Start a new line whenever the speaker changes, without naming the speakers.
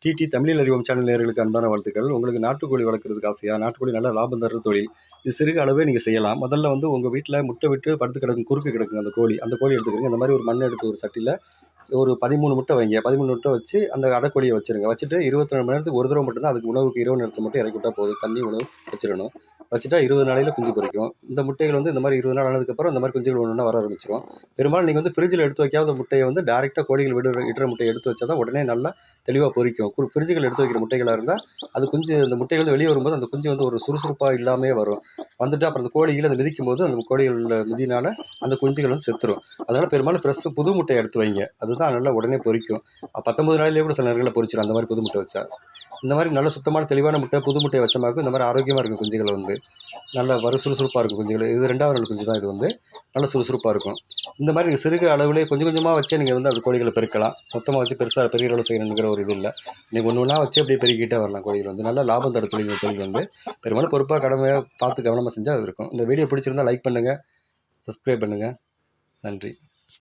DD தமிழில் அறிவோம் channel நேயர்களுக்கு அன்பான வாழ்த்துக்கள். உங்களுக்கு நாட்டுக்கோழி வளர்க்குறதுக்கு ஆசையா? நாட்டுக்கோழி நல்ல லாபம் தர்ற தொழில். இது சிறிய அளவே நீங்க செய்யலாம். முதல்ல வந்து உங்க வீட்ல முட்டை விட்டு படுத்து கிடக்கும், குறுக்கு கிடக்குங்க அந்த கோழி. அந்த கோழி எடுத்துக்கிறீங்க. இந்த மாரி ஒரு மண் எடுத்து ஒரு சட்டியில ஒரு 13 முட்டை வைங்க. 13 முட்டை வச்சு அந்த அடைக்கோழிய வச்சுருங்க. வச்சுட்டு 24 மணி நேரத்துக்கு ஒரு தடவ மட்டும் தான் அதுக்கு உணவுக்கு இரவு நேரத்தில மட்டும் இறக்கி விட்டா போதும். தண்ணி, உணவு வச்சிரணும். வச்சுட்டா 20 நாளையில குஞ்சு பொரிக்கும். இந்த முட்டைகள் வந்து இந்த மாரி 20 நாள் ஆனதுக்கப்புறம் இந்த மாரி குஞ்சுகள் ஒண்ணு ஒண்ணா வர ஆரம்பிச்சுரும். பெரும்பாலும் நீங்க வந்து ஃப்ரிட்ஜில எடுத்து வைக்காத முட்டைய வந்து டைரக்ட்டா கோழிகள் இடுற முட்டைய எடுத்து வச்சா தான் உடனே நல்லா தெளிவா பொரிக்கும். ஃப்ரிட்ஜுக்குள்ள எடுத்து வைக்கிற முட்டைகளா இருந்தா, அது குஞ்சு அந்த முட்டைகள் வந்து வெளிய வரும்போது அந்த குஞ்சு வந்து ஒரு சுறுசுறுப்பா இல்லாமயே வரும். வந்துட்டு அப்புறம் அந்த கோழிகள அத மிதிக்கும்போது அந்த கோழிகளோட மிதினால அந்த குஞ்சுகள் வந்து செத்துரும். அதனால பெரும்பாலும் புது முட்டைய எடுத்து வைங்க. அதுதான் நல்லா உடனே பொரிக்கும். 19 நாள்லயே கூட சில நேரங்கள்ல பொரிச்சிரும் அந்த மாரி புது முட்டை வச்சா. இந்த மாரி நல்ல சுத்தமான தெளிவான முட்டை, புது முட்டைய வச்சோமாக்கும் இந்த மாரி ஆரோக்கியமா இருக்கும் குஞ்சுகள் வந்து. நல்லா சுறுசுறுப்பா இருக்கும் குஞ்சுகள். இது 2வது நாள் குஞ்சு தான் இது வந்து. நல்ல சுறுசுறுப்பா இருக்கும். இந்த மாரி நீங்க சிறுக அளவிலே கொஞ்சம் கொஞ்சமா வச்சே நீங்க வந்து அந்த கோழிகள பெருக்கலாம். மொத்தமா வச்சு பெரிய அளவுல செய்யணுங்கிற ஒரு இது இல்ல. நீங்க ஒண்ணு ஒண்ணா வச்சு அப்படியே பெருக்கிட்டே வரலாம் கோழிகள் வந்து. நல்ல லாபம் தர தொழில் இந்த தொழில் வந்து. பெரும்பாலும் பொறுப்பா, கடமையா பார்த்து கவனமா செஞ்சா அது இருக்கும். இந்த வீடியோ பிடிச்சிருந்தா லைக் பண்ணுங்க, சப்ஸ்கிரைப் பண்ணுங்க. நன்றி.